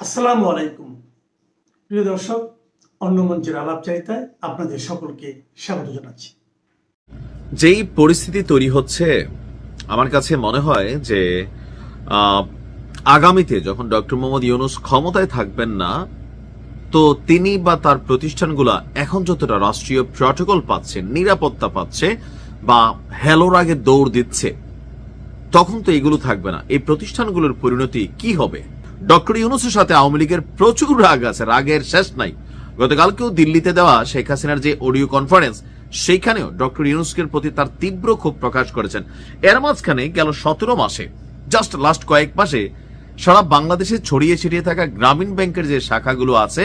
আসসালামু আলাইকুম প্রিয় দর্শক, অন্য মঞ্চের আলাপচারিতায় আপনাদের সকলকে স্বাগত জানাচ্ছি। যেই পরিস্থিতি তৈরি হচ্ছে, আমার কাছে মনে হয় যে আগামীতে যখন ডক্টর মোহাম্মদ ইউনূস ক্ষমতায় থাকবেন না, তো তিনি বা তার প্রতিষ্ঠানগুলা এখন যতটা রাষ্ট্রীয় প্রটোকল পাচ্ছে, নিরাপত্তা পাচ্ছে বা হেলোর আগে দৌড় দিচ্ছে, তখন তো এগুলো থাকবে না। এই প্রতিষ্ঠানগুলোর পরিণতি কি হবে? ডক্টর ইউনূসের সাথে আওয়ামী লীগের প্রচুর রাগ আছে, রাগের শেষ নাই। গতকালকেও দিল্লিতে দেওয়া শেখ হাসিনার যে অডিও কনফারেন্স, সেইখানেও ডক্টর ইউনূসের প্রতি তার তীব্র ক্ষোভ প্রকাশ করেছেন। এর মাঝখানে গেল 17 মাসে, জাস্ট লাস্ট কয়েক মাসে সারা বাংলাদেশে ছড়িয়ে ছিটিয়ে থাকা গ্রামীণ ব্যাংকের যে শাখাগুলো আছে,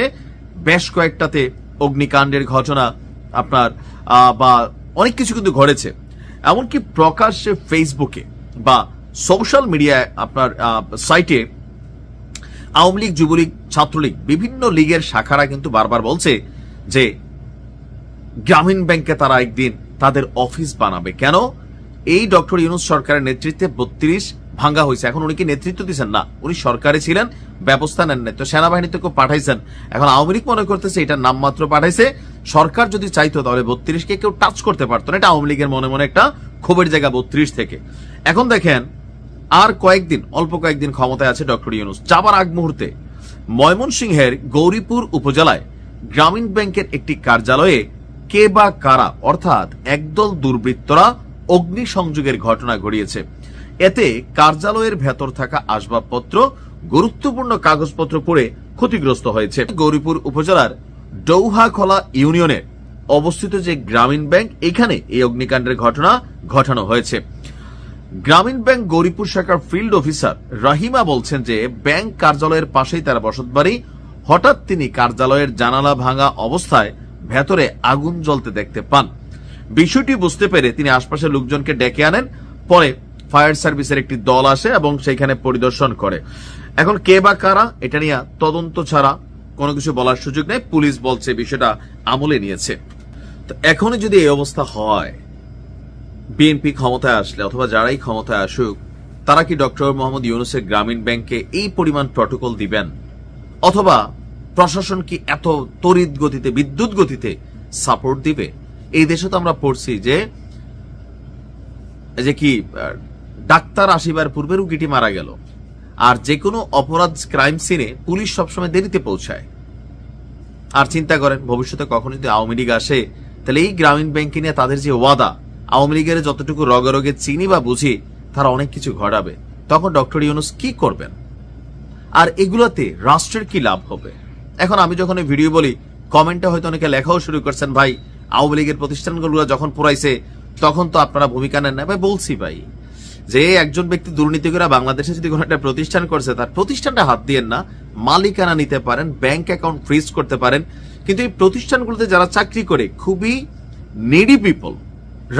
বেশ কয়েকটাতে অগ্নিকাণ্ডের ঘটনা আপনার বা অনেক কিছু কিন্তু ঘটেছে। এমনকি প্রকাশ্যে ফেসবুকে বা সোশ্যাল মিডিয়ায় আপনার সাইটে আওয়ামী লীগ, যুবলীগ, ছাত্রলীগ, বিভিন্ন লীগের শাখারা কিন্তু বারবার বলছে যে গ্রামীণ ব্যাংকে তারা একদিন তাদের অফিস বানাবে। কেন? এই ডক্টর ইউনূস সরকারের নেতৃত্বে 32 ভাঙ্গা হয়েছে। এখন উনি কি নেতৃত্ব দিচ্ছেন? না, উনি সরকারে ছিলেন, ব্যবস্থা নেন নাই, তো সেনাবাহিনী তো পাঠাইছেন। এখন আওয়ামী লীগ মনে করতেছে এটা নামমাত্র পাঠাইছে, সরকার যদি চাইতো তাহলে 32কে কেউ টাচ করতে পারতো না। এটা আওয়ামী লীগের মনে মনে একটা ক্ষোভের জায়গা 32 থেকে। এখন দেখেন, আর কয়েকদিন, অল্প কয়েকদিন ক্ষমতায় আছে ডক্টর ইউনূস। যাবার আগ মুহূর্তে ময়মনসিংহের গৌরীপুর উপজেলায় গ্রামীণ ব্যাংকের একটি কার্যালয়ে কে বা কারা, অর্থাৎ একদল দুর্বৃত্তরা অগ্নিসংযোগের ঘটনা ঘটিয়েছে। এতে কার্যালয়ের ভেতর থাকা আসবাবপত্র, গুরুত্বপূর্ণ কাগজপত্র পড়ে ক্ষতিগ্রস্ত হয়েছে। গৌরীপুর উপজেলার ডৌহাখলা ইউনিয়নে অবস্থিত যে গ্রামীণ ব্যাংক, এখানে এই অগ্নিকাণ্ডের ঘটনা ঘটানো হয়েছে। গ্রামীণ ব্যাংক গৌরীপুর শাখার ফিল্ড অফিসার রাহিমা বলছেন যে ব্যাংক কার্যালয়ের পাশেই তার বসতবাড়ি। হঠাৎ তিনি কার্যালয়ের জানালা ভাঙা অবস্থায় ভেতরে আগুন জ্বলতে দেখতে পান। বিষয়টি বুঝতে পেরে তিনি আশপাশের লোকজনকে ডেকে আনেন। পরে ফায়ার সার্ভিসের একটি দল আসে এবং সেখানে পরিদর্শন করে। এখন কে বা কারা, এটা নিয়ে তদন্ত ছাড়া কোনো কিছু বলার সুযোগ নেই। পুলিশ বলছে বিষয়টা আমলে নিয়েছে। তো এখনই যদি এই অবস্থা হয়, বিএনপি ক্ষমতায় আসলে অথবা যারাই ক্ষমতায় আসুক, তারা কি ডক্টর মোহাম্মদ ইউনূসের গ্রামীণ ব্যাংকে এই পরিমাণ প্রটোকল দিবেন? অথবা প্রশাসন কি এত তড়িৎ গতিতে, বিদ্যুৎ গতিতে সাপোর্ট দিবে? এই দেশে তো আমরা পড়ছি যে কি ডাক্তার আসিবার পূর্বে রুগীটি মারা গেল। আর যে কোনো অপরাধ, ক্রাইম সিনে পুলিশ সবসময় দেরিতে পৌঁছায়। আর চিন্তা করেন, ভবিষ্যতে কখন যদি আওয়ামী লীগ আসে, তাহলে এই গ্রামীণ ব্যাংকে নিয়ে তাদের যে ওয়াদা, আওয়ামী লীগের যতটুকু রগে চিনি বা বুঝি, তারা অনেক কিছু ঘটাবে। তখন ডক্টর ইউনূস কি করবেন? আর এগুলোতে রাষ্ট্রের কি লাভ হবে? এখন আমি যখন এই ভিডিও বলি, কমেন্টে হয়তো অনেকে লেখাও শুরু করছেন, ভাই আওয়ামী লীগের প্রতিষ্ঠানগুলো যখন পুরাইছে তখন তো আপনারা ভূমিকা নেন না। ভাই বলছি ভাই, যে একজন ব্যক্তি দুর্নীতি করে বাংলাদেশে যদি কোনো একটা প্রতিষ্ঠান করছে, তার প্রতিষ্ঠানটা হাত দিয়েন না, মালিকানা নিতে পারেন, ব্যাংক অ্যাকাউন্ট ফ্রিজ করতে পারেন। কিন্তু এই প্রতিষ্ঠানগুলোতে যারা চাকরি করে, খুবই নিডি পিপল,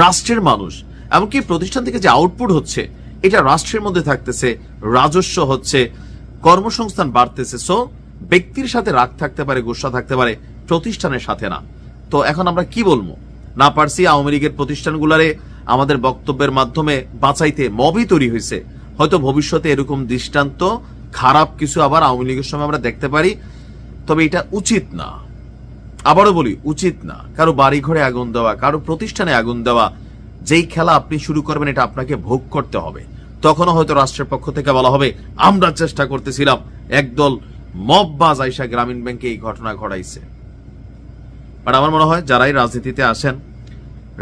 রাষ্ট্রের মানুষ, এমনকি প্রতিষ্ঠান থেকে যে আউটপুট হচ্ছে এটা রাষ্ট্রের মধ্যে থাকতেছে, রাজস্ব হচ্ছে, কর্মসংস্থান বাড়তেছে। সো ব্যক্তির সাথে রাগ থাকতে পারে, গুসা থাকতে পারে, প্রতিষ্ঠানের সাথে না। তো এখন আমরা কি বলবো? না পারছি আওয়ামী লীগের প্রতিষ্ঠানগুলারে আমাদের বক্তব্যের মাধ্যমে বাঁচাইতে মবই তৈরি হয়েছে। হয়তো ভবিষ্যতে এরকম দৃষ্টান্ত খারাপ কিছু আবার আওয়ামী লীগের সময় আমরা দেখতে পারি। তবে এটা উচিত না, আবারও বলি উচিত না, কারো বাড়ি ঘরে আগুন দেওয়া, কারো প্রতিষ্ঠানে আগুন দেওয়া। যেই খেলা আপনি শুরু করবেন, এটা আপনাকে ভোগ করতে হবে। তখনও হয়তো রাষ্ট্রের পক্ষ থেকে বলা হবে, আমরা চেষ্টা করতেছিলাম, একদল মববাজ আইসা গ্রামীণ ব্যাংকে এই ঘটনা ঘটাইছে। বাট আমার মনে হয় যারাই রাজনীতিতে আসেন,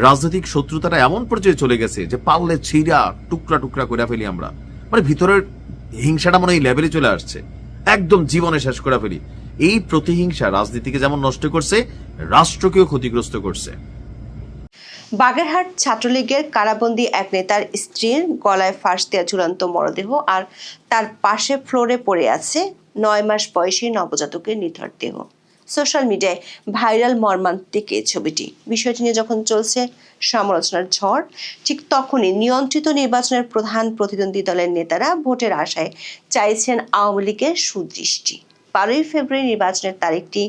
রাজনৈতিক শত্রুতাটা এমন পর্যায়ে চলে গেছে যে পারলে ছিঁড়া টুকরা টুকরা করে ফেলি আমরা। মানে ভিতরের হিংসাটা মনে এই লেভেলে চলে আসছে, একদম জীবনে শেষ করে ফেলি। এই প্রতিহিংসা রাজনীতিকে যেমন নষ্ট করছে, রাষ্ট্রকেও ক্ষতিগ্রস্ত করছে। বাগেরহাট ছাত্রলীগের কারাবন্দী এক নেতার স্ত্রীর গলায় ফাঁস দেওয়া ঝুলন্ত মরদেহ, আর তার পাশে ফ্লোরে পড়ে আছে 9 মাস বয়সী নবজাতকের নিথর দেহ। সোশ্যাল মিডিয়ায় ভাইরাল মর্মান্তিক এই ছবিটি। বিষয়টি নিয়ে যখন চলছে সমালোচনার ঝড়, ঠিক তখনই নিয়ন্ত্রিত নির্বাচনের প্রধান প্রতিদ্বন্দ্বী দলের নেতারা ভোটের আশায় চাইছেন আওয়ামী লীগের সুদৃষ্টি। 12 ফেব্রুয়ারি নির্বাচনের তারিখটি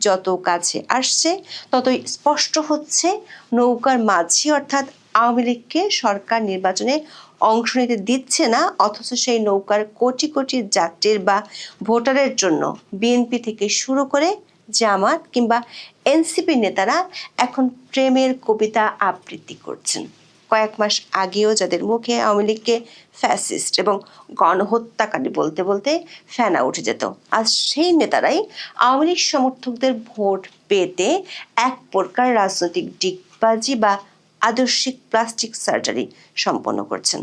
যত কাছে আসছে, ততই স্পষ্ট হচ্ছে নৌকার মাঝি অর্থাৎ আওয়ামী লীগকে সরকার নির্বাচনে অংশ নিতে দিচ্ছে না, অথচ সেই নৌকার কোটি কোটি যাত্রীর বা ভোটারের জন্য বিএনপি থেকে শুরু করে জামাত কিংবা এনসিপি নেতারা এখন প্রেমের কবিতা আবৃত্তি করছেন। কয়েক মাস আগেও যাদের মুখে আওয়ামী লীগকে ফ্যাসিস্ট এবং গণহত্যাকারী বলতে বলতে ফেনা উঠে যেত, আজ সেই নেতারাই আওয়ামী লীগ সমর্থকদের ভোট পেতে এক প্রকার রাজনৈতিক ডিগবাজি বা আদর্শিক প্লাস্টিক সার্জারি সম্পন্ন করছেন।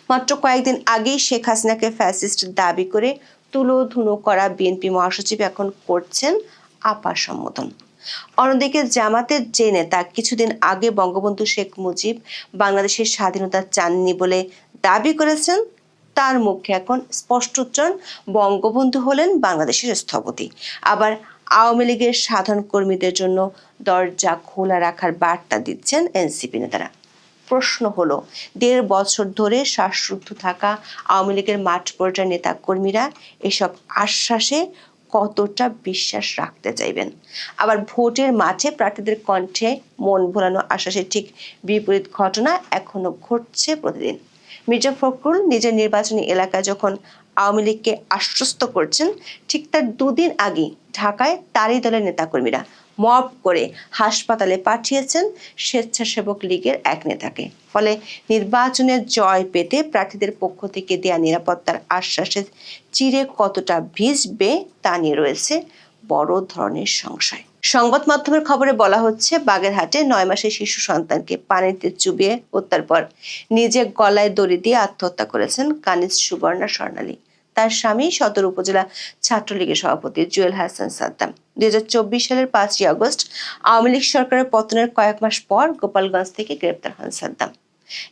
মাত্র কয়েকদিন আগেই শেখ হাসিনাকে ফ্যাসিস্ট দাবি করে তুলোধুনো করা বিএনপি মহাসচিব এখন করছেন আপার সম্বোধন। অন্যদিকে জামাতের যে নেতা কিছুদিন আগে বঙ্গবন্ধু শেখ মুজিব বাংলাদেশের স্বাধীনতা চাননি বলে দাবি করেছেন, তার মুখে এখন স্পষ্ট উচ্চারণ বঙ্গবন্ধু হলেন বাংলাদেশের স্থপতি। আবার আওয়ামী লীগের সাধারণ কর্মীদের জন্য দরজা খোলা রাখার বার্তা দিচ্ছেন এনসিপি নেতারা। প্রশ্ন হলো, ১.৫ বছর ধরে শ্বাসরুদ্ধ থাকা আওয়ামী লীগের মাঠ পর্যায়ের নেতা কর্মীরা এসব আশ্বাসে কতটা বিশ্বাস রাখতে চাইবেন? আবার ভোটের মাঠে প্রার্থীদের কণ্ঠে মন ভোলানো আশ্বাসের ঠিক বিপরীত ঘটনা এখনো ঘটছে প্রতিদিন। মির্জা ফখরুল নিজের নির্বাচনী এলাকায় যখন আওয়ামী লীগকে আশ্বস্ত করছেন, ঠিক তার 2 দিন আগে ঢাকায় তারই দলের নেতাকর্মীরা মব করে হাসপাতালে পাঠিয়েছেন স্বেচ্ছাসেবক লীগের এক নেতাকে। ফলে নির্বাচনের জয় পেতে প্রার্থীদের পক্ষ থেকে দেয়া নিরাপত্তার আশ্বাসের চিরে কতটা ভিজবে তা নিয়ে রয়েছে বড় ধরনের সংশয়। সংবাদ মাধ্যমের খবরে বলা হচ্ছে, বাগেরহাটে 9 মাসের শিশু সন্তানকে পানিতে চুবিয়ে হত্যার পর নিজে গলায় দড়ি দিয়ে আত্মহত্যা করেছেন কানিজ সুবর্ণা স্বর্ণালী। তার স্বামী সদর উপজেলা ছাত্রলীগের সভাপতি জুয়েল হাসান সাদ্দাম। 2024 সালের 5ই আগস্ট আওয়ামী লীগ সরকারের পতনের কয়েক মাস পর গোপালগঞ্জ থেকে গ্রেপ্তার হন সাদ্দাম।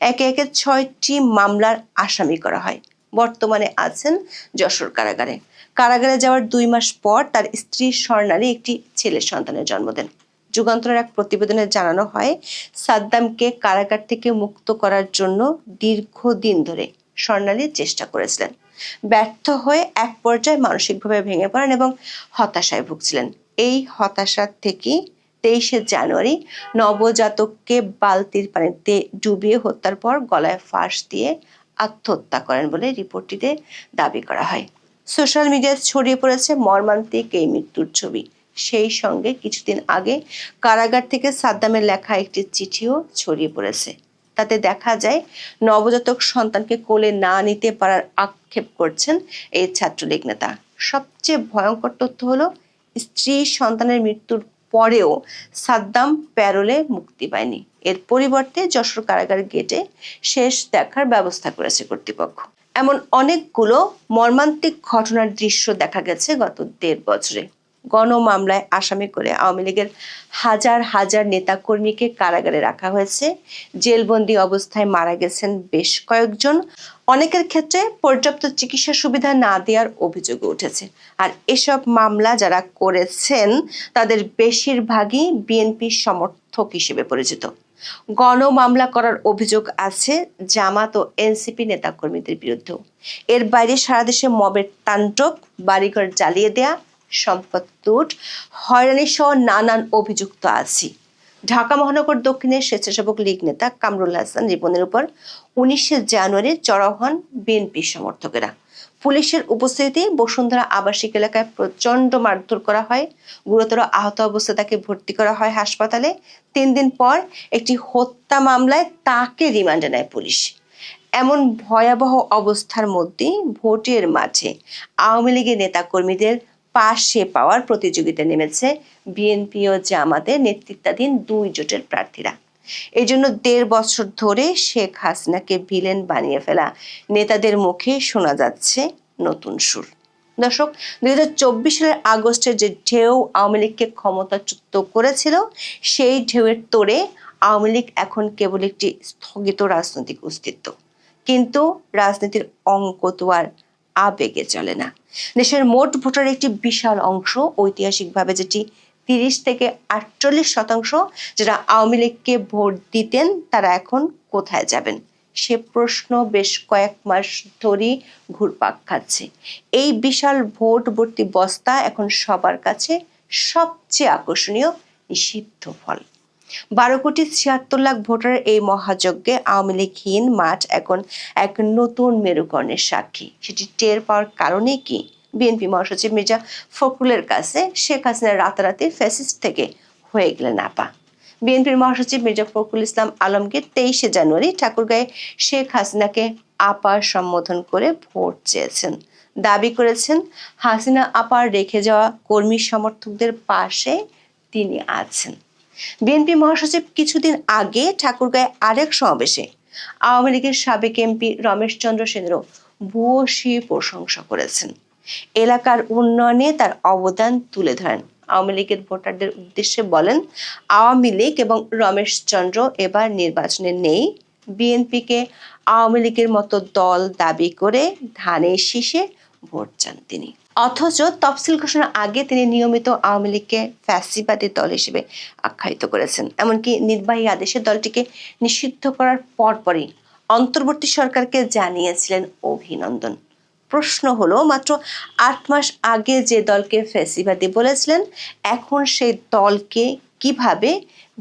একে একে 6টি মামলার আসামি করা হয়। বর্তমানে আছেন যশোর কারাগারে। কারাগারে যাওয়ার 2 মাস পর তার স্ত্রী স্বর্ণালী একটি ছেলে সন্তানের জন্ম দেন। যুগান্তরের এক প্রতিবেদনে জানানো হয়, সাদ্দামকে কারাগার থেকে মুক্ত করার জন্য দীর্ঘদিন ধরে স্বর্ণালী চেষ্টা করেছিলেন। ব্যর্থ হয়ে এক পর্যায়ে মানসিকভাবে ভেঙে পড়েন এবং হতাশায় ভুগছিলেন। এই হতাশা থেকে 23শে জানুয়ারি নবজাতককে বালতির পানিতে ডুবিয়ে হত্যার পর গলায় ফাঁস দিয়ে আত্মহত্যা করেন বলে রিপোর্টটিতে দাবি করা হয়। সোশ্যাল মিডিয়ায় ছড়িয়ে পড়েছে মর্মান্তিক এই মৃত্যুর ছবি। সেই সঙ্গে কিছুদিন আগে কারাগার থেকে সাদ্দামের লেখা একটি চিঠিও ছড়িয়ে পড়েছে। তাতে দেখা যায় নবজাতক সন্তানকে কোলে না নিতে পারার আক্ষেপ করছেন এই ছাত্রলীগ নেতা। সবচেয়ে ভয়ঙ্কর তথ্য হলো, স্ত্রী সন্তানের মৃত্যুর পরেও সাদ্দাম প্যারোলে মুক্তি পায়নি। এর পরিবর্তে যশোর কারাগার গেটে শেষ দেখার ব্যবস্থা করেছে কর্তৃপক্ষ। এমন অনেকগুলো মর্মান্তিক ঘটনার দৃশ্য দেখা গেছে গত 1.5 বছরে। গণমামলায় আসামি করে আওয়ামী লীগের হাজার হাজার নেতাকর্মীকে কারাগারে রাখা হয়েছে। জেলবন্দি অবস্থায় মারা গেছেন বেশ কয়েকজন। অনেকের ক্ষেত্রে পর্যাপ্ত চিকিৎসা সুবিধা না দেওয়ার অভিযোগ উঠেছে। আর এসব মামলা যারা করেছেন তাদের বেশিরভাগই বিএনপি সমর্থক হিসেবে পরিচিত। গণমামলা করার অভিযোগ আছে জামাত ও এনসিপি নেতাকর্মীদের বিরুদ্ধেও। এর বাইরে সারা দেশে মবের তাণ্ডব, বাড়িঘর জ্বালিয়ে দেয়া, সম্পদ লুট, হয়রানি সহ নানান অভিযুক্ত আছে। ঢাকা মহানগর দক্ষিণের স্বেচ্ছাসেবক লীগ নেতা কামরুল হাসান রিপনের উপর 19শে জানুয়ারি চড়াও হন বিএনপি সমর্থকেরা। পুলিশের উপস্থিতিতে বসুন্ধরা আবাসিক এলাকায় প্রচন্ড মারধর করা হয়। গুরুতর আহত অবস্থায় তাকে ভর্তি করা হয় হাসপাতালে। 3 দিন পর একটি হত্যা মামলায় তাকে রিমান্ডে নেয় পুলিশ। এমন ভয়াবহ অবস্থার মধ্যে ভোটের মাঠে আওয়ামী লীগের নেতাকর্মীদের পাশে পাওয়ার প্রতিযোগিতা নেমেছে বিএনপি ও জামাতের নেতৃত্বাধীন 2 জোটের প্রার্থীরা। এই জন্য 1.5 বছর ধরে চ্শেখ হাসিনাকে ভিলেন বানিয়ে ফেলা নেতাদের মুখে শোনা যাচ্ছে নতুন সুর। দর্শক, 2024 সালের আগস্টের যে ঢেউ আওয়ামী লীগকে ক্ষমতাচ্যুত করেছিল, সেই ঢেউয়ের তোড়ে আওয়ামী লীগ এখন কেবল একটি স্থগিত রাজনৈতিক অস্তিত্ব। কিন্তু রাজনীতির অঙ্ক তো আর আবেগে চলে না। দেশের মোট ভোটারের একটি বিশাল অংশ, ঐতিহাসিকভাবে যেটি 30 থেকে 48% যারা আওয়ামী লীগকে ভোট দিতেন, তারা এখন কোথায় যাবেন? সে প্রশ্ন বেশ কয়েক মাস ধরেই ঘুরপাক খাচ্ছে। এই বিশাল ভোট ভর্তি বস্তা এখন সবার কাছে সবচেয়ে আকর্ষণীয় নিষিদ্ধ ফল। 12,76,00,000 ভোটারের এই মহাযজ্ঞে আওয়ামী লীগহীন মাঠ এখন এক নতুন মেরুকরণের সাক্ষী। সেটি টের পাওয়ার কারণে কি? বিএনপি মহাসচিব মির্জা ফখরুলের কাছে শেখ হাসিনা রাতারাতি ফ্যাসিস্ট থেকে হয়ে গেলেন আপা। বিএনপির মহাসচিব মির্জা ফখরুল ইসলাম আলমগীর 23শে জানুয়ারি ঠাকুরগাঁয়ে শেখ হাসিনাকে আপা সম্বোধন করে ভোট চেয়েছেন। দাবি করেছেন হাসিনা আপার রেখে যাওয়া কর্মী সমর্থকদের পাশে তিনি আছেন। বিএনপি মহাসচিব কিছুদিন আগে ঠাকুরগাঁয়ে আরেক সমাবেশে আওয়ামী লীগের সাবেক এমপি রমেশ চন্দ্র সেনেরও ভূয়সী প্রশংসা করেছেন। এলাকার উন্নয়নে তার অবদান তুলে ধরেন। আওয়ামী লীগের ভোটারদের উদ্দেশ্যে বলেন, আওয়ামী লীগ এবং রমেশ চন্দ্র এবার নির্বাচনে নেই। বিএনপিকে আওয়ামী লীগের মতো দল দাবি করে ধানের শীষে ভোট চান তিনি। অথচ তফসিল ঘোষণার আগে তিনি নিয়মিত আওয়ামী লীগকে ফ্যাসিবাদী দল হিসেবে আখ্যায়িত করেছেন। এমনকি নির্বাহী আদেশে দলটিকে নিষিদ্ধ করার পরপরই অন্তর্বর্তী সরকারকে জানিয়েছিলেন অভিনন্দন। প্রশ্ন হলো, মাত্র 8 মাস আগে যে দলকে ফ্যাসিবাদী বলেছিলেন, এখন সেই দলকে কিভাবে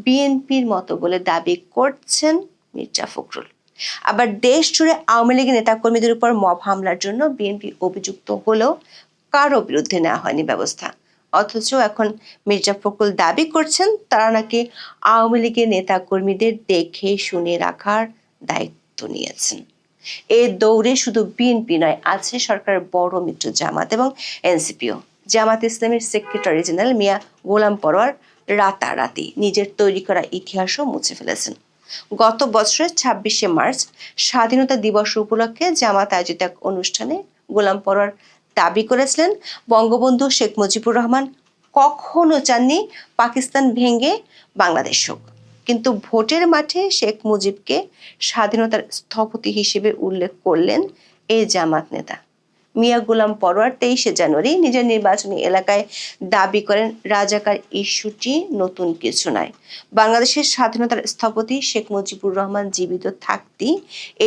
বিএনপির মতো বলে দাবি করছেন মির্জা ফখরুল? আবার দেশ জুড়ে আওয়ামী লীগের নেতাকর্মীদের উপর মব হামলার জন্য বিএনপি অভিযুক্ত হলেও কারো বিরুদ্ধে নেওয়া হয়নি ব্যবস্থা। অথচ এখন মির্জা ফখরুল দাবি করছেন তারা নাকি আওয়ামী লীগের নেতাকর্মীদের দেখে শুনে রাখার দায়িত্ব নিয়েছেন। এই দৌড়ে শুধু বিএনপি নয়, আছে সরকারের বড় মিত্র জামাত এবং এনসিপিও। জামাত ইসলামের সেক্রেটারি জেনারেল মিয়া গোলাম পরোয়ার রাতারাতি নিজের তৈরি করা ইতিহাসও মুছে ফেলেছেন। গত বছরের 26শে মার্চ স্বাধীনতা দিবস উপলক্ষে জামাত আয়োজিত এক অনুষ্ঠানে গোলাম পরোয়ার দাবি করেছিলেন, বঙ্গবন্ধু শেখ মুজিবুর রহমান কখনো চাননি পাকিস্তান ভেঙে বাংলাদেশ হোক। কিন্তু ভোটের মাঠে শেখ মুজিবকে স্বাধীনতার স্থপতি হিসেবে উল্লেখ করলেন এই জামাত নেতা। মিয়া গোলাম পরোয়ার 23শে জানুয়ারি নিজের নির্বাচনী এলাকায় দাবি করেন, রাজাকার ইস্যুটি নতুন কিছু নয়। বাংলাদেশের স্বাধীনতার স্থপতি শেখ মুজিবুর রহমান জীবিত থাকতেই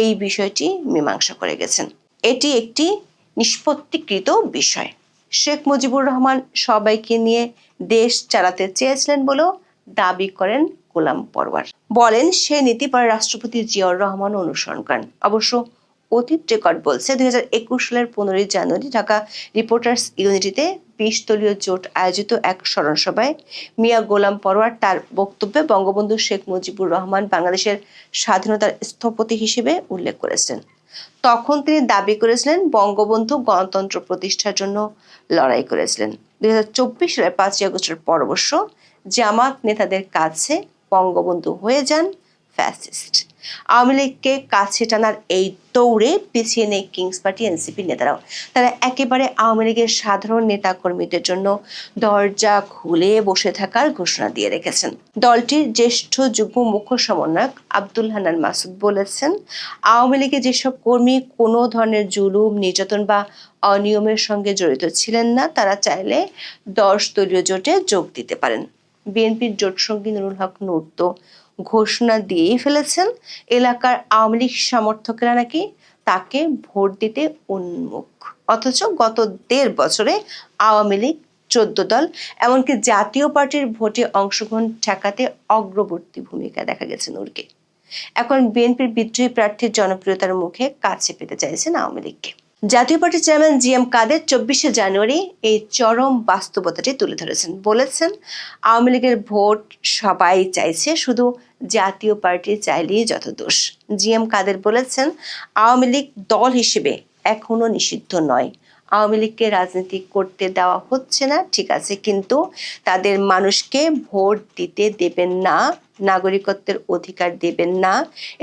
এই বিষয়টি মীমাংসা করে গেছেন। এটি একটি নিষ্পত্তিকৃত বিষয়। শেখ মুজিবুর রহমান সবাইকে নিয়ে দেশ চালাতে চেয়েছিলেন বলেও দাবি করেন গোলাম পরোয়ার। বলেন, সে নীতি পরে রাষ্ট্রপতি জিয়াউর রহমান অনুসরণ করেন। অবশ্য অতীত রেকর্ড বলছে 2021 সালের 15 জানুয়ারি ঢাকা রিপোর্টার্স ইউনিটিতে 20 দলীয় জোট আয়োজিত এক স্মরণ সভায় মিয়া গোলাম পরোয়ার তার বক্তব্যে বঙ্গবন্ধু শেখ মুজিবুর রহমান বাংলাদেশের স্বাধীনতার স্থপতি হিসেবে উল্লেখ করেছেন। তখন তিনি দাবি করেছিলেন, বঙ্গবন্ধু গণতন্ত্র প্রতিষ্ঠার জন্য লড়াই করেছিলেন। 2024 সালের 5 আগস্টের পর অবশ্য জামাত নেতাদের কাছে বঙ্গবন্ধু হয়ে যান ফ্যাসিস্ট। আওয়ামী লীগকে কাছে টানার এই দৌড়ে পিছিয়ে নেই কিংস পার্টি এনসিপি নেতারাও। তারা একেবারে আওয়ামী লীগের সাধারণ নেতা কর্মীদের জন্য দরজা খুলে বসে থাকার ঘোষণা দিয়ে রেখেছেন। দলটির জ্যেষ্ঠ যুগ্ম মুখ্য সমন্বয়ক আব্দুল হান্নান মাসুদ বলেছেন, আওয়ামী লীগের যেসব কর্মী কোনো ধরনের জুলুম, নির্যাতন বা অনিয়মের সঙ্গে জড়িত ছিলেন না, তারা চাইলে 10 দলীয় জোটে যোগ দিতে পারেন। বিএনপির জোট সঙ্গী নুরুল হক নূর তো ঘোষণা দিয়েই ফেলেছেন, এলাকার আওয়ামী লীগ সমর্থকেরা নাকি তাকে ভোট দিতে উন্মুখ। অথচ গত 1.5 বছরে আওয়ামী লীগ 14 দল এমনকি জাতীয় পার্টির ভোটে অংশগ্রহণ ঠেকাতে অগ্রবর্তী ভূমিকা দেখা গেছে নূরকে। এখন বিএনপির বিদ্রোহী প্রার্থীর জনপ্রিয়তার মুখে কাছে পেতে চাইছেন আওয়ামী লীগকে। জাতীয় পার্টির চেয়ারম্যান জিএম কাদের 24শে জানুয়ারি এই চরম বাস্তবতাটি তুলে ধরেছেন। বলেছেন, আওয়ামী লীগের ভোট সবাই চাইছে, শুধু জাতীয় পার্টি চাইলেই যত দোষ। জিএম কাদের বলেছেন, আওয়ামী লীগ দল হিসেবে এখনো নিষিদ্ধ নয়। আওয়ামী লীগকে রাজনীতি করতে দেওয়া হচ্ছে না, ঠিক আছে, কিন্তু তাদের মানুষকে ভোট দিতে দেবেন না, নাগরিকত্বের অধিকার দেবেন না,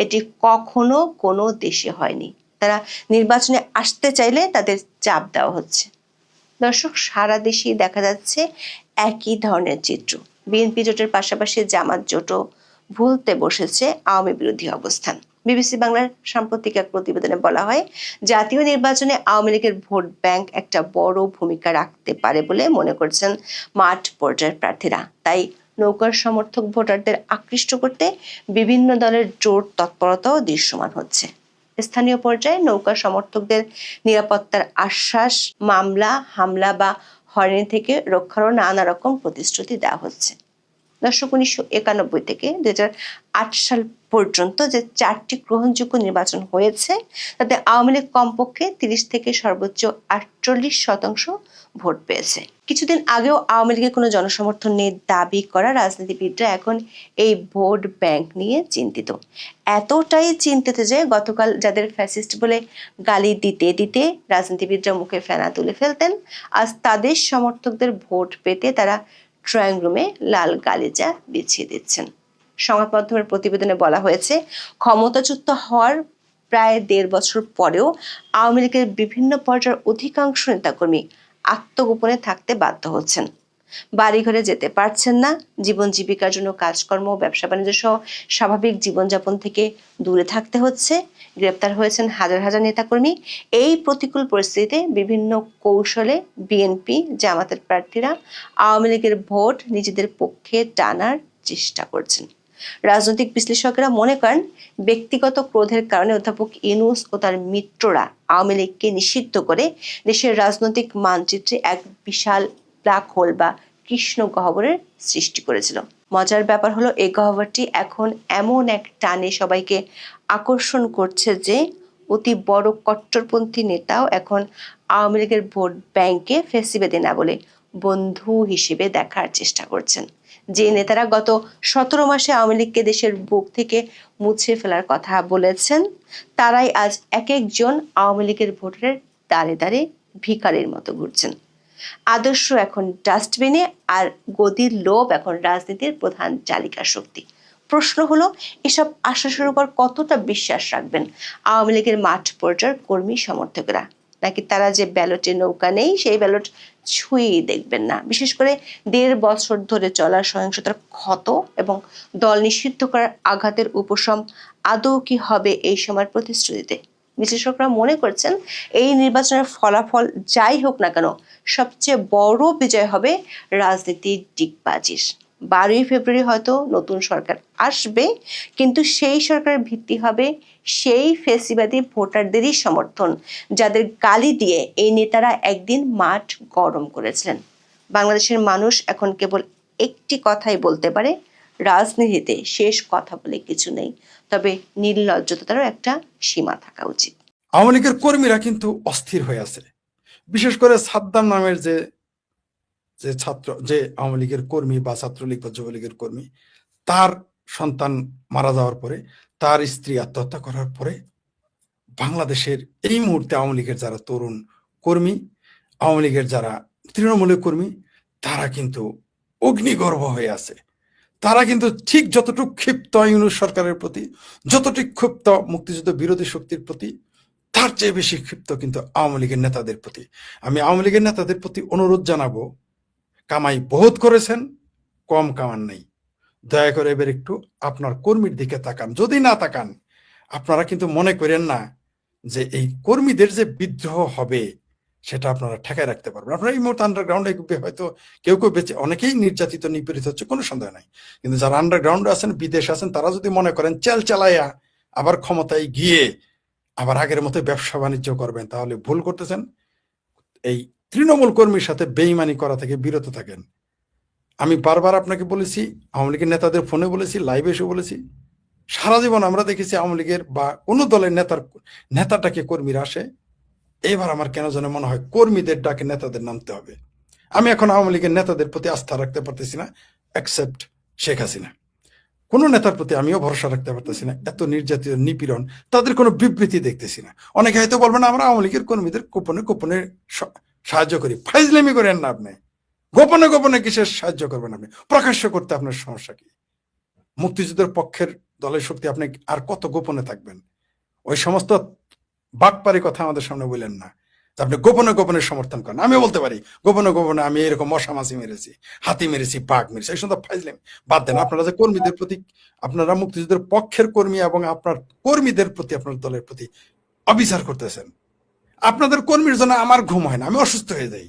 এটি কখনো কোনো দেশে হয়নি। তারা নির্বাচনে আসতে চাইলে তাদের চাপ দেওয়া হচ্ছে। দর্শক, সারা দেশেই দেখা যাচ্ছে একই ধরনের চিত্র। বিএনপি জোটের পাশাপাশি জামাত জোটও ভুলতে বসেছে আওয়ামী বিরোধী অবস্থান। বিবিসি বাংলার সাম্প্রতিক এক প্রতিবেদনে বলা হয়, জাতীয় নির্বাচনে আওয়ামী লীগের ভোট ব্যাংক একটা বড় ভূমিকা রাখতে পারে বলে মনে করছেন মাঠ পর্যায়ের প্রার্থীরা। তাই নৌকার সমর্থক ভোটারদের আকৃষ্ট করতে বিভিন্ন দলের জোর তৎপরতাও দৃশ্যমান হচ্ছে। স্থানীয় পর্যায়ে নৌকা সমর্থকদের নিরাপত্তার আশ্বাস, মামলা, হামলা বা হয়রানি থেকে রক্ষারও নানা রকম প্রতিশ্রুতি দেওয়া হচ্ছে। দর্শক, 1991 থেকে 2008 সাল পর্যন্ত যে 4টি গ্রহণযোগ্য নির্বাচন হয়েছে তাতে আওয়ামী লীগ কমপক্ষে 30 থেকে সর্বোচ্চ 48% ভোট পেয়েছে। কিছুদিন আগেও আওয়ামী লীগের কোনো জনসমর্থন নেই দাবি করা রাজনীতিবিদরা এখন এই ভোট ব্যাংক নিয়ে চিন্তিত। এতটাই চিন্তিত যে গতকাল যাদের ফ্যাসিস্ট বলে গালি দিতে দিতে রাজনীতিবিদরা মুখে ফেনা তুলে ফেলতেন, আজ তাদের সমর্থকদের ভোট পেতে তারা ড্রয়িং রুমে লাল গালিচা বিছিয়ে দিচ্ছেন। সংবাদ মাধ্যমের প্রতিবেদনে বলা হয়েছে, ক্ষমতাচ্যুত হওয়ার প্রায় 1.5 বছর পরেও আওয়ামী লীগের বিভিন্ন পর্যায়ের অধিকাংশ নেতাকর্মী আত্মগোপনে থাকতে বাধ্য হচ্ছেন। বাড়িঘরে যেতে পারছেন না, জীবন জীবিকার জন্য কাজকর্ম, ব্যবসা বাণিজ্য সহ স্বাভাবিক জীবনযাপন থেকে দূরে থাকতে হচ্ছে। গ্রেপ্তার হয়েছেন হাজার হাজার নেতাকর্মী। এই প্রতিকূল পরিস্থিতিতে বিভিন্ন কৌশলে বিএনপি জামাতের প্রার্থীরা আওয়ামী লীগের ভোট নিজেদের পক্ষে টানার চেষ্টা করছেন। রাজনৈতিক বিশ্লেষকেরা মনে করেন, ব্যক্তিগত ক্রোধের কারণে অধ্যাপক ইউনূস ও তার মিত্ররা আওয়ামী লীগকে নিষিদ্ধ করে দেশের রাজনৈতিক মানচিত্রে এক বিশাল ব্ল্যাক হোল বা কৃষ্ণ গহ্বরের সৃষ্টি করেছিল। মজার ব্যাপার হলো, এই গহ্বরটি এখন এমন এক টানে সবাইকে আকর্ষণ করছে যে অতি বড় কট্টরপন্থী নেতাও এখন আওয়ামী লীগের ভোট ব্যাংকে ফেসিবাদী না বলে বন্ধু হিসেবে দেখার চেষ্টা করছেন। যে নেতারা গত 17 মাসে আওয়ামী লীগকে দেশের বুক থেকে মুছে ফেলার কথা বলেছেন, তারাই আজ এক একজন আওয়ামী লীগের ভোটারের দাঁড়ে দাঁড়ে ভিখারির মতো ঘুরছেন। আদর্শ এখন ডাস্টবিনে, আর গদির লোভ এখন রাজনীতির প্রধান চালিকা শক্তি। প্রশ্ন হলো, এসব আশ্বাসের উপর কতটা বিশ্বাস রাখবেন আওয়ামী লীগের মাঠ পর্যায়ের কর্মী সমর্থকেরা, নাকি তারা যে ব্যালটে নৌকা নেই সেই ব্যালট ছুঁয়েই দেখবেন না? বিশেষ করে 1.5 বছর ধরে চলা সহিংসতার ক্ষত এবং দল নিষিদ্ধ করার আঘাতের উপশম আদৌ কি হবে এই সময়ের প্রতিশ্রুতিতে? বিশ্লেষকরা মনে করছেন, এই নির্বাচনের ফলাফল যাই হোক না কেন, সবচেয়ে বড় বিজয় হবে রাজনীতির ডিগবাজির। 12ই ফেব্রুয়ারি হয়তো নতুন সরকার আসবে, কিন্তু সেই সরকারের ভিত্তি হবে সেই ফেসিবাদী ভোটারদেরই সমর্থন যাদের গালি দিয়ে এই নেতারা একদিন মাঠ গরম করেছিলেন। বাংলাদেশের মানুষ এখন কেবল একটি কথাই বলতে পারে, রাজনীতিতে শেষ কথা বলে কিছু নেই, তবে নির্লজ্জতারও একটা সীমা থাকা উচিত। আওয়ামী লীগের কর্মীরা কিন্তু অস্থির হয়ে আছে। বিশেষ করে সাদ্দাম নামের যে আওয়ামী লীগের কর্মী বা ছাত্রলীগ বা যুবলীগের কর্মী, তার সন্তান মারা যাওয়ার পরে, তার স্ত্রী আত্মহত্যা করার পরে বাংলাদেশের এই মুহূর্তে আওয়ামী লীগের যারা তরুণ কর্মী, আওয়ামী লীগের যারা তৃণমূলের কর্মী, তারা কিন্তু অগ্নিগর্ভ হয়ে আছে। তারা কিন্তু ঠিক যতটুকু ক্ষিপ্ত ইউনূস সরকারের প্রতি, যতটুকু ক্ষিপ্ত মুক্তিযুদ্ধ বিরোধী শক্তির প্রতি, তার চেয়ে বেশি ক্ষিপ্ত কিন্তু আওয়ামী লীগের নেতাদের প্রতি। আমি আওয়ামী লীগের নেতাদের প্রতি অনুরোধ জানাবো, কামাই বহুত করেছেন, কম কামান নেই। দয়া করে এবার একটু আপনার কর্মীর দিকে তাকান। যদি না তাকান, আপনারা কিন্তু মনে করেন না যে এই কর্মীদের যে বিদ্রোহ হবে সেটা আপনারা ঠেকায় রাখতে পারবেন। আপনারা এই মুহূর্তে আন্ডারগ্রাউন্ডে হয়তো কেউ বেঁচে, অনেকেই নির্যাতিত নিপীড়িত হচ্ছে, কোনো সন্দেহ নাই। কিন্তু যারা আন্ডারগ্রাউন্ডে আছেন, বিদেশে আছেন, তারা যদি মনে করেন চালাইয়া আবার ক্ষমতায় গিয়ে আবার আগের মতো ব্যবসা বাণিজ্য করবেন, তাহলে ভুল করতেছেন। এই তৃণমূল কর্মীর সাথে বেইমানি করা থেকে বিরত থাকেন। আমি বারবার আপনাকে বলেছি, আওয়ামী লীগের নেতাদের ফোনে বলেছি, লাইভে এসে বলেছি, সারা জীবন আমরা দেখেছি আওয়ামী লীগের বা কোনো দলের নেতাটাকে কর্মীরা আসে। এবার আমার কেন যেন মনে হয় কর্মীদের ডাকে নেতাদের নামতে হবে। আমি এখন আওয়ামী লীগের নেতাদের প্রতি আস্থা রাখতে পারতেছি না, অ্যাকসেপ্ট শেখ হাসিনা। কোনো নেতার প্রতি আমিও ভরসা রাখতে পারতেছি না। এত নির্যাতিত, নিপীড়ন, তাদের কোনো বিবৃতি দেখতেছি না। অনেকে হয়তো বলবেন আমরা আওয়ামী লীগের কর্মীদের গোপনে গোপনে সাহায্য করি। ফাইজলামি করেন না আপনি। গোপনে গোপনে কিসের সাহায্য করবেন আপনি? প্রকাশ্য করতে আপনার সমস্যা কি? মুক্তিযুদ্ধের পক্ষের দলের শক্তি, আপনি আর কত গোপনে থাকবেন? ওই সমস্ত বাটপারি কথা আমাদের সামনে বললেন না, আপনি গোপনে গোপনে সমর্থন করেন। আমিও বলতে পারি গোপনে গোপনে আমি এরকম মশা মাছি মেরেছি, হাতি মেরেছি, বাঘ মেরেছি, এই সমস্ত ফাইজলামি বাদ দেন। আপনারা যে কর্মীদের প্রতি, আপনারা মুক্তিযুদ্ধের পক্ষের কর্মী এবং আপনার কর্মীদের প্রতি, আপনার দলের প্রতি অবিচার করতেছেন। আপনাদের কর্মীর জন্য আমার ঘুম হয় না, আমি অসুস্থ হয়ে যাই।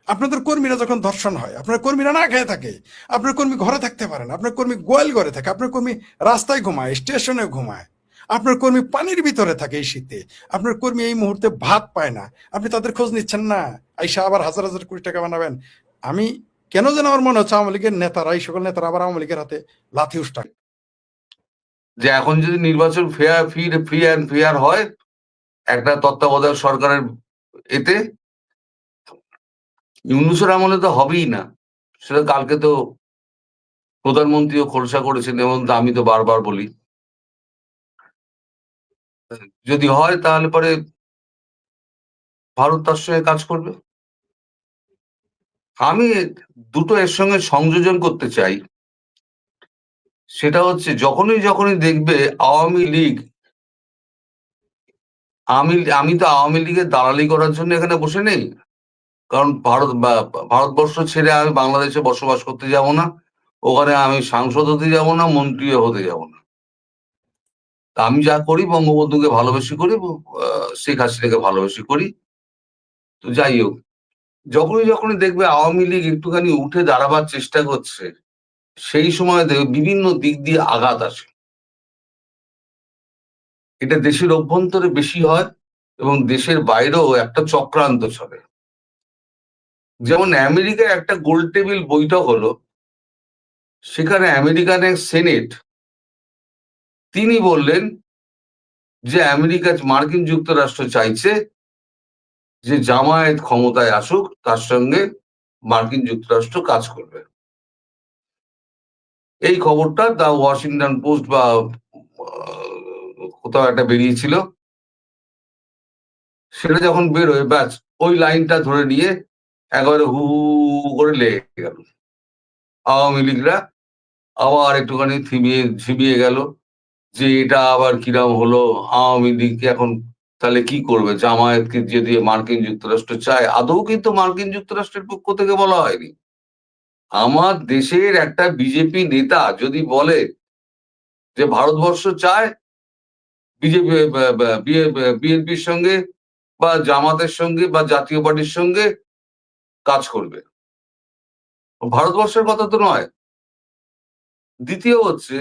আপনাদের কর্মীরা যখন ধর্ষণ হয়, আপনার কর্মীরা না খেয়ে থাকে, আপনার কর্মী ঘরে থাকতে পারেন, আপনার কর্মী গোয়াল ঘরে থাকে, আপনার কর্মী রাস্তায় ঘুমায়, স্টেশনে ঘুমায়, আপনার কর্মী পানির ভিতরে থাকে এই শীতে, আপনার কর্মী এই মুহূর্তে ভাত পায় না, আপনি তাদের খোঁজ নিচ্ছেন না। আইসা আবার হাজার হাজার কোটি টাকা বানাবেন। আমি কেন যেন আমার মনে হচ্ছে আওয়ামী লীগের নেতারা, এই সকল নেতারা আবার আওয়ামী লীগের হাতে লাথি উষ্টা। যে এখন যদি নির্বাচন ফ্রি অ্যান্ড ফেয়ার হয় একটা তত্ত্বাবধায়ক সরকারের এতে, ইউনূসের আমলে তো হবেই না। সেটা কালকে তো প্রধানমন্ত্রীও খোলসা করেছেন, এবং আমি তো বারবার বলি যদি হয় তাহলে পরে ভারত তার সঙ্গে কাজ করবে। আমি দুটো এর সঙ্গে সংযোজন করতে চাই, সেটা হচ্ছে যখনই দেখবে আওয়ামী লীগ, আমি তো আওয়ামী লীগের দালালি করার জন্য এখানে বসে নেই। কারণ ভারতবর্ষ ছেড়ে আমি বাংলাদেশে বসবাস করতে যাব না, ওখানে আমি সাংসদ হতে যাব না, মন্ত্রীও হতে যাব না। আমি যা করি বঙ্গবন্ধুকে ভালোবেসে করি, শেখ হাসিনাকে ভালোবেসে করি। তো যাই হোক, যখনই দেখবে আওয়ামী লীগ একটুখানি উঠে দাঁড়াবার চেষ্টা করছে, সেই সময় বিভিন্ন দিক দিয়ে আঘাত আসে। এটা দেশের অভ্যন্তরে বেশি হয় এবং দেশের বাইরেও একটা চক্রান্ত চলে। যেমন আমেরিকায় একটা গোল টেবিল বৈঠক হলো, সেখানে আমেরিকানের সেনেট তিনি বললেন যে মার্কিন যুক্তরাষ্ট্র চাইছে যে জামায়াত ক্ষমতায় আসুক, তার সঙ্গে মার্কিন যুক্তরাষ্ট্র কাজ করবে। এই খবরটা দা ওয়াশিংটন পোস্ট বা কোথাও একটা বেরিয়েছিল। সেটা যখন বেরোয়, ব্যাস ওই লাইনটা ধরে নিয়ে একেবারে হু করে লেগে গেল। আওয়ামী লীগরা আবার একটুখানি ঝিমিয়ে গেল যে এটা আবার কিরাম হলো, আওয়ামী লীগ এখন তাহলে কি করবে, জামায়াতকে যদি মার্কিন যুক্তরাষ্ট্র চায়। আদৌ কিন্তু মার্কিন যুক্তরাষ্ট্রের পক্ষ থেকে বলা হয়নি। আমার দেশের একটা বিজেপি নেতা যদি বলে যে ভারতবর্ষ চায় বিএনপির সঙ্গে বা জামাতের সঙ্গে বা জাতীয় পার্টির সঙ্গে কাজ করবে, ভারতবর্ষের কথা তো নয়। দ্বিতীয় হচ্ছে,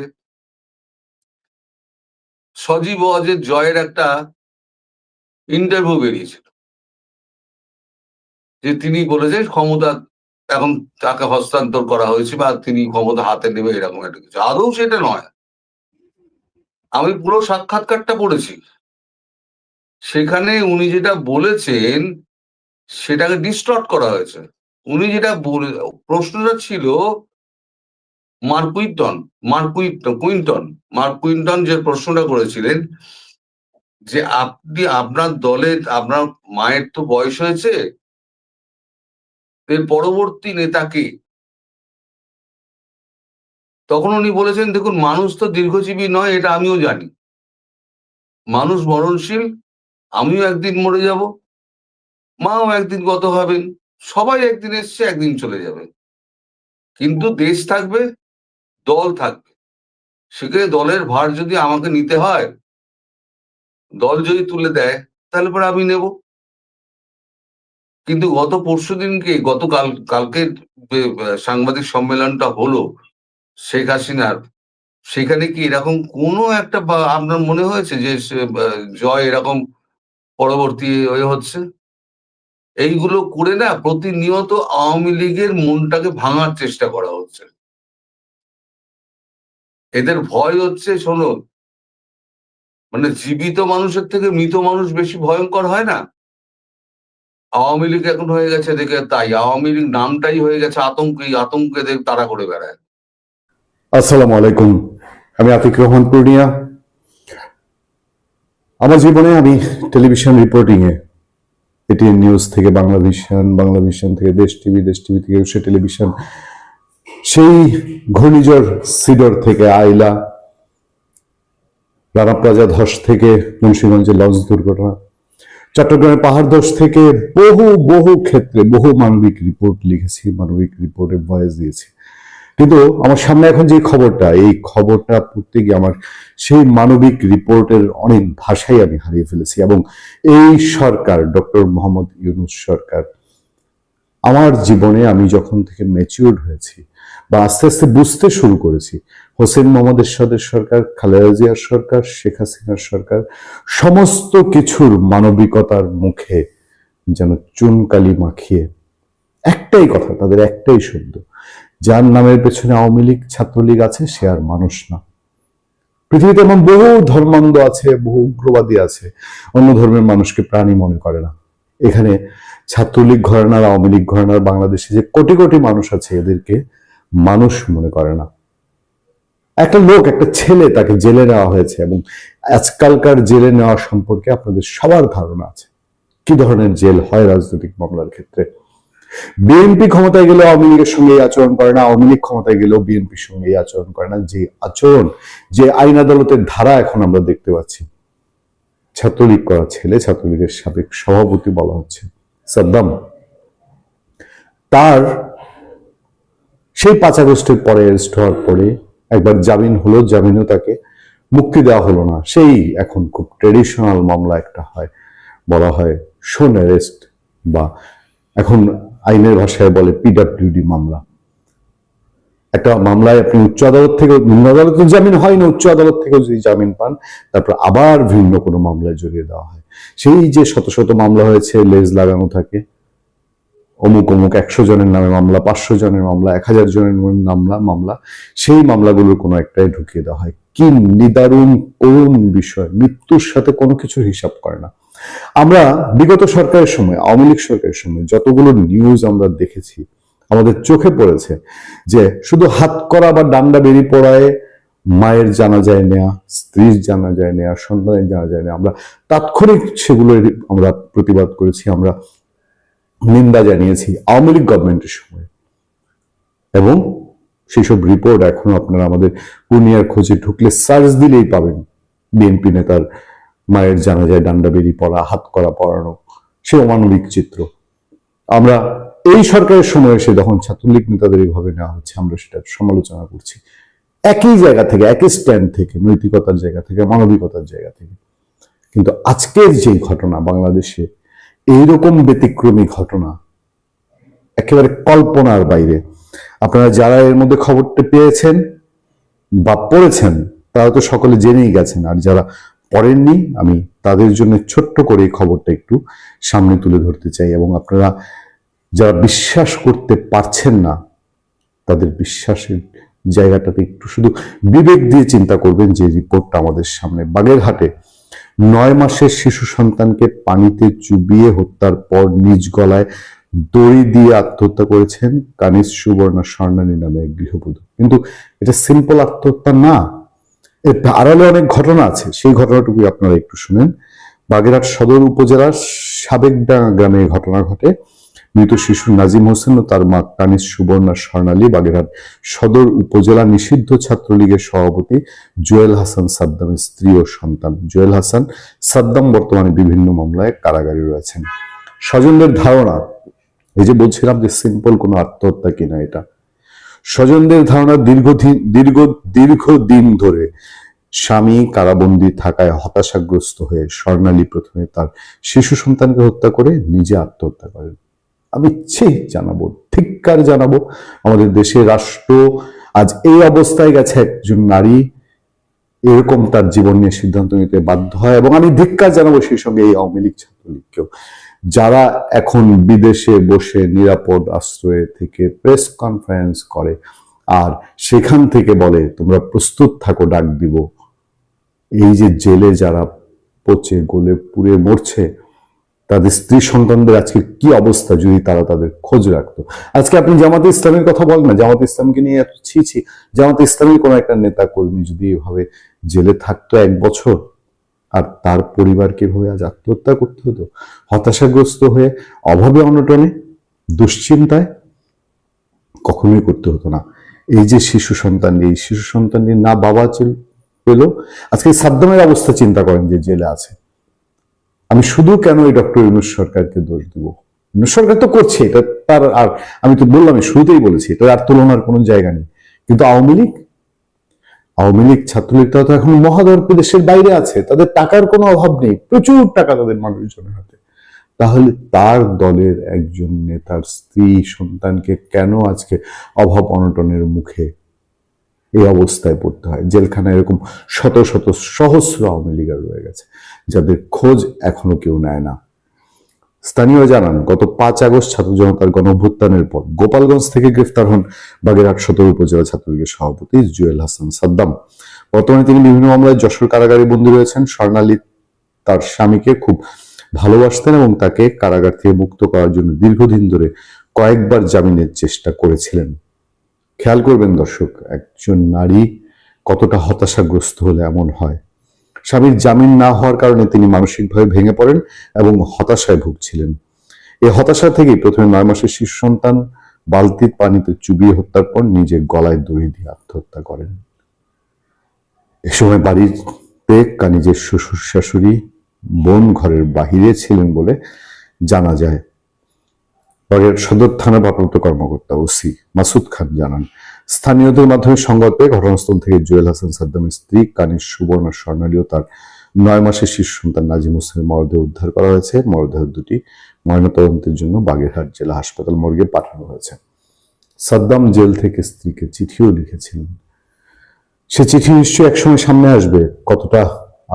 সজীব ওয়াজেদ জয়ের একটা ইন্টারভিউ বেরিয়েছিল, যে তিনি বলেছেন ক্ষমতা এখন তাকে হস্তান্তর করা হয়েছে বা তিনি ক্ষমতা হাতে নেবে, এরকম একটা কিছু। আদৌ সেটা নয়। আমি পুরো সাক্ষাৎকারটা পড়েছি, সেখানে উনি যেটা বলেছেন সেটাকে ডিস্টর্ট করা হয়েছে। উনি যেটা প্রশ্নটা ছিল মার্ক কুইন্টন যে প্রশ্নটা করেছিলেন যে আপনি আপনার দলে, আপনার মায়ের তো বয়স হয়েছে, এর পরবর্তী নেতাকে, তখন উনি বলেছেন দেখুন মানুষ তো দীর্ঘজীবী নয়, এটা আমিও জানি, মানুষ মরণশীল, আমিও একদিন মরে যাব, মাও একদিন গত হবেন, সবাই একদিন এসছে একদিন চলে যাবে, কিন্তু দেশ থাকবে, দল থাকবে। সেখানে দলের ভার যদি আমাকে নিতে হয়, দল যদি তুলে দেয় তাহলে পরে আমি নেব। কিন্তু কালকে সাংবাদিক সম্মেলনটা হলো শেখ হাসিনার, সেখানে কি এরকম কোনো একটা আপনার মনে হয়েছে যে জয় এরকম পরবর্তী হচ্ছে? এইগুলো করে না প্রতিনিয়ত আওয়ামী লীগের মনটাকে ভাঙার চেষ্টা করা হচ্ছে। এদের ভয় হচ্ছে, শোনো, মানে জীবিত মানুষের থেকে মৃত মানুষ বেশি ভয়ঙ্কর হয় না? আওয়ামী লীগ এখন হয়ে গেছে দেখে তাই, আওয়ামী লীগ নামটাই হয়ে গেছে আতঙ্কে তারা করে বেড়ায়। আসসালামু আলাইকুম, আমি আতিক রহমান পূর্ণিয়া। আমার জীবনে আমি টেলিভিশন রিপোর্টিং এ এটিএন নিউজ থেকে বাংলা ভিশন থেকে দেশ টিভি থেকে সে টেলিভিশন, সেই ঘূর্ণিঝড় সিডর থেকে আইলা, রানা প্লাজা ধস থেকে মুন্সিগঞ্জের লঞ্চ দুর্ঘটনা, চট্টগ্রামের পাহাড় ধস থেকে বহু ক্ষেত্রে বহু মানবিক রিপোর্ট লিখেছি, মানবিক রিপোর্টের ভয়েস দিয়েছি। কিন্তু আমার সামনে এখন যে এই খবরটা পড়তে গিয়ে আমার সেই মানবিক রিপোর্টের অনেক ভাষাই আমি হারিয়ে ফেলেছি। এবং এই সরকার, ডক্টর মোহাম্মদ ইউনূস সরকার, আমার জীবনে আমি যখন থেকে ম্যাচিউরড হয়েছি বা আস্তে আস্তে বুঝতে শুরু করেছি, হোসেন মোহাম্মদ এরশাদের সরকার, খালেদা জিয়ার সরকার, শেখ হাসিনার সরকার সমস্ত কিছুর মানবিকতার মুখে যেন চুনকালি মাখিয়ে একটাই কথা, তাদের একটাই শব্দ, যার নামের পেছনে আওয়ামী লীগ ছাত্রলীগ আছে সে আর মানুষ না। পৃথিবীতে এমন বহু ধর্মান্ধ আছে, বহু উগ্রবাদী আছে, অন্য ধর্মের মানুষকে প্রাণী মনে করে না। এখানে ছাত্রলীগ ঘরানার, আওয়ামী লীগ ঘরানার বাংলাদেশে যে কোটি কোটি মানুষ আছে এদেরকে মানুষ মনে করে না। একটা লোক, একটা ছেলে, তাকে জেলে নেওয়া হয়েছে এবং আজকালকার জেলে নেওয়া সম্পর্কে আপনাদের সবার ধারণা আছে কি ধরনের জেল হয় রাজনৈতিক মামলার ক্ষেত্রে। বিএনপি ক্ষমতায় গেলেও আওয়ামী লীগের সঙ্গে এই আচরণ করে না, আওয়ামী লীগ ক্ষমতায় গেলেও বিএনপির সঙ্গে এই আচরণ করে না। যে আচরণ, যে আইন আদালতের ধারা এখন আমরা দেখতে পাচ্ছি, ছাত্রলীগ করা ছেলে, ছাত্রলীগের সাবেক সভাপতি বলা হচ্ছে সাদ্দাম, তার সেই 5 আগস্টের পরে অ্যারেস্ট হওয়ার পরে একবার জামিন হলো, জামিনও তাকে মুক্তি দেওয়া হলো না। সেই এখন খুব ট্রেডিশনাল মামলা একটা হয়, বলা হয় শোন অ্যারেস্ট, বা এখন আইনের ভাষায় বলে পিডব্লিউডি মামলা। একটা মামলায় আপনি উচ্চ আদালত থেকে, নিম্ন আদালতে জামিন হয় না, উচ্চ আদালত থেকেও যদি জামিন পান তারপর আবার ভিন্ন কোনো মামলায় জড়িয়ে দেওয়া হয়। সেই যে শত শত মামলা হয়েছে, লেজ লাগানো থাকে, অমুক অমুক 100 জনের নামে মামলা, 500 জনের মামলা, 1000 জনের মামলা, সেই মামলাগুলোর কোনো একটাই ঢুকিয়ে দেওয়া হয়। কি নিদারুণ করুণ বিষয়, মৃত্যুর সাথে কোনো কিছুর হিসাব করে না। আমরা বিগত সরকারের সময়, আওয়ামী লীগ সরকারের সময় যতগুলো নিউজ আমরা দেখেছি, আমাদের চোখে পড়েছে যে শুধু হাত করা বা ডান্ডা বেরিয়ে পড়ায় মায়ের জানাজায় নেয়া, স্ত্রীর জানাজায় নেয়া, সন্তানের জানাজায় নেয়া, আমরা তাৎক্ষণিক সেগুলো আমরা প্রতিবাদ করেছি, আমরা নিন্দা জানিয়েছি আওয়ামী লীগ গভর্নমেন্টের সময়। এবং সেসব রিপোর্ট এখনো আপনারা আমাদের পূর্ণিয়ার খোঁজে ঢুকলে সার্চ দিলেই পাবেন। বিএনপি নেতার মায়ের জানাজায় ডান্ডা বেরিয়ে পড়া, হাত করা পড়ানো, সে অমানবিক চিত্র। আমরা এই সরকারের সময় এসে যখন ছাত্রলীগ নেতাদের এইভাবে নেওয়া হচ্ছে, আমরা সেটার সমালোচনা করছি একই জায়গা থেকে, একই স্ট্যান্ড থেকে, নৈতিকতার জায়গা থেকে, মানবিকতার জায়গা থেকে। কিন্তু আজকের যে ঘটনা বাংলাদেশে, এইরকম ব্যতিক্রমী ঘটনা একেবারে কল্পনার বাইরে। আপনারা যারা এর মধ্যে খবরটা পেয়েছেন বা পড়েছেন তারা তো সকলে জেনেই গেছেন, আর যারা পড়েননি আমি তাদের জন্য ছোট্ট করে এই খবরটা একটু সামনে তুলে ধরতে চাই। এবং আপনারা যারা বিশ্বাস করতে পারছেন না তাদের বিশ্বাসের জায়গাটাতে একটু শুধু বিবেক দিয়ে চিন্তা করবেন। যে রিপোর্টটা আমাদের সামনে, বাগেরহাটে 9 মাসের শিশু সন্তানকে পানিতে চুবিয়ে হত্যার পর নিজ গলায় দড়ি দিয়ে আত্মহত্যা করেছেন কানিজ সুবর্ণা স্বর্ণালী নামে এক গৃহবধূ। কিন্তু এটা সিম্পল আত্মহত্যা না, এর আড়ালে অনেক ঘটনা আছে। সেই ঘটনাটুকু আপনারা একটু শুনেন। বাগেরহাট সদর উপজেলার সাবেকডাঙ্গা গ্রামে ঘটনা ঘটে। মৃত শিশু নাজিম হোসেন ও তার মা কানিজ সুবর্ণা স্বর্ণালী বাগেরহাট সদর উপজেলা নিষিদ্ধ ছাত্রলীগের সভাপতি জুয়েল হাসান সাদ্দামের স্ত্রী ও সন্তান। জুয়েল হাসান সাদ্দাম বর্তমানে বিভিন্ন মামলায় কারাগারে রয়েছেন। স্বজনদের ধারণা, এই যে বলছিলাম যে সিম্পল কোনো আত্মহত্যা কিনা, এটা স্বজনদের ধারণা দীর্ঘদিন ধরে স্বামী কারাবন্দী থাকায় হতাশাগ্রস্ত হয়ে স্বর্ণালী প্রথমে তার শিশু সন্তানকে হত্যা করে নিজে আত্মহত্যা করেন। আমি জানাবো, ধিক্কার জানাবো আমাদের দেশের রাষ্ট্র আজ এই অবস্থায় গেছে, একজন নারী এরকম তার জীবন নিয়ে সিদ্ধান্ত নিতে বাধ্য হয়। এবং আমি ধিক্কার জানাবো সেই সঙ্গে এই আওয়ামী লীগ ছাত্রলীগকেও, যারা এখন বিদেশে বসে নিরাপদ আশ্রয়ে থেকে প্রেস কনফারেন্স করে আর সেখান থেকে বলে তোমরা প্রস্তুত থাকো, ডাক দিব। এই যে জেলে যারা পচে গলে পুড়ে মরছে, তাদের স্ত্রী সন্তানদের আজকে কি অবস্থা যদি তারা তাদের খোঁজ রাখতো। আজকে আপনি জামাতে ইসলামের কথা বলেন না, জামাতে ইসলামকে নিয়ে এত ছি, জামাতে ইসলামের কোন একটা নেতা কর্মী যদি এভাবে জেলে থাকতো 1 বছর, আর তার পরিবারকে এভাবে আজ আত্মহত্যা করতে হতো, হতাশাগ্রস্ত হয়ে, অভাবে অনটনে, দুশ্চিন্তায়, কখনোই করতে হতো না। এই যে শিশু সন্তান, এই শিশু সন্তানটির না বাবা পেল। আজকে সাদ্দামের অবস্থা চিন্তা করেন, যে জেলে আছে। আমি শুধু কেন এই ডক্টর ইউনূস সরকারকে দোষ দিব? ইউনূস সরকার তো করছে এটা, তার আর আমি তো বললাম, শুরুতেই বলেছি, এটা আর তুলনার কোনো জায়গা নেই। কিন্তু আওয়ামী লীগ ছাত্রলীগটা তো এখন মহাদর্পে দেশের বাইরে আছে, তাদের টাকার কোনো অভাব নেই, প্রচুর টাকা তাদের মানুষজনের হাতে। তাহলে তার দলের একজন নেতার স্ত্রী সন্তানকে কেন আজকে অভাব অনটনের মুখে এই অবস্থায় পড়তে হয়? জেলখানায় এরকম শত শত সহস্র আওয়ামী লীগার রয়ে গেছে যাদের খোঁজ এখনো কেউ নেয় না। স্থানীয় জানান, গত 5 আগস্ট ছাত্র জনতার গণঅভ্যুত্থানের পর গোপালগঞ্জ থেকে গ্রেফতার হন বাগেরহাট সদর উপজেলা ছাত্রলীগের সভাপতি জুয়েল হাসান সাদ্দাম। বর্তমানে তিনি বিভিন্ন মামলায় যশোর কারাগারে বন্দী রয়েছেন। স্বর্ণালী তার স্বামীকে খুব ভালোবাসতেন এবং তাকে কারাগার থেকে মুক্ত করার জন্য দীর্ঘদিন ধরে কয়েকবার জামিনের চেষ্টা করেছিলেন। খেয়াল করবেন দর্শক, একজন নারী কতটা হতাশাগ্রস্ত হলে এমন হয়। স্বামীর জামিন না হওয়ার কারণে তিনি মানসিকভাবে ভেঙে পড়েন এবং হতাশায় ভুগছিলেন। এই হতাশা থেকেই প্রথমে 9 মাসের শিশু সন্তান বালতির পানিতে চুবিয়ে হত্যার পর নিজের গলায় দড়ি দিয়ে আত্মহত্যা করেন। এ সময় বাড়িতে কানিজের শ্বশুর শাশুড়ি বোন ঘরের বাহিরে ছিলেন বলে জানা যায়। বাগেরহাট সদর থানা ভারপ্রাপ্ত কর্মকর্তা ওসি মাসুদ খান জানান, স্থানীয়দের মাধ্যমে সংবাদ পেয়ে ঘটনাস্থল থেকে জুয়েল হাসান সাদ্দামের স্ত্রী কানিজ সুবর্ণা স্বর্ণালী ও তার 9 মাসের শিশু সন্তান নাজিম হোসেনের মরদেহ উদ্ধার করা হয়েছে। মরদেহ দুটি ময়নাতদন্তের জন্য বাগেরহাট জেলা হাসপাতাল মর্গে পাঠানো হয়েছে। সাদ্দাম জেল থেকে স্ত্রীকে চিঠিও লিখেছিলেন। সে চিঠি নিশ্চয়ই একসময় সামনে আসবে। কতটা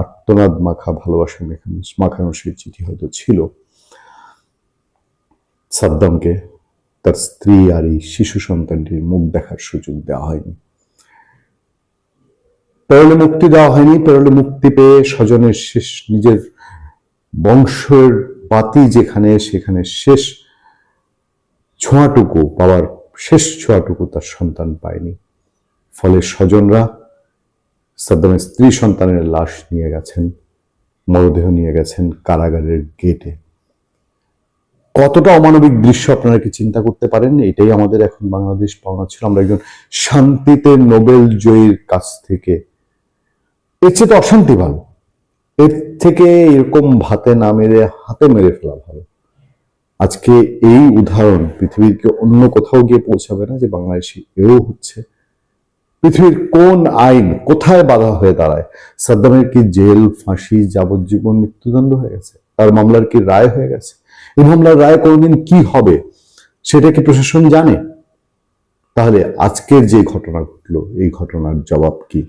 আর্তনাদ মাখা ভালোবাসা মাখানো সেই চিঠি হয়তো ছিল। সাদ্দামকে তার স্ত্রী আর এই শিশু সন্তানটির মুখ দেখার সুযোগ দেওয়া হয়নি। পেরোলে মুক্তি দেওয়া হয়নি। পেরোলে মুক্তি পেয়ে স্বজনের শেষ, নিজের বংশের বাতি যেখানে, সেখানে শেষ ছোঁয়াটুকু, বাবার শেষ ছোঁয়াটুকু তার সন্তান পায়নি। ফলে স্বজনরা সাদ্দামের স্ত্রী সন্তানের লাশ নিয়ে গেছেন, মরদেহ নিয়ে গেছেন কারাগারের গেটে। কতটা অমানবিক দৃশ্য আপনারা কি চিন্তা করতে পারেন? এটাই আমাদের এখন বাংলাদেশ পাওনা ছিল। আমরা একজন শান্তিতে নোবেল জয়ীর কাছ থেকে, এর চেয়ে তো অশান্তি ভালো, এর থেকে এরকম ভাতে না মেরে হাতে মেরে ফেলা ভালো। আজকে এই উদাহরণ পৃথিবীকে অন্য কোথাও গিয়ে পৌঁছাবে না যে বাংলাদেশে এও হচ্ছে। পৃথিবীর কোন আইন কোথায় বাধা হয়ে দাঁড়ায়? সাদ্দামের কি জেল, ফাঁসি, যাবজ্জীবন মৃত্যুদণ্ড হয়ে গেছে? তার মামলার কি রায় হয়ে গেছে? এই মামলার রায় কোনদিন কি হবে সেটা কি প্রশাসন জানে? তাহলে আজকের যে ঘটনা ঘটলো, এই ঘটনার জবাব কি?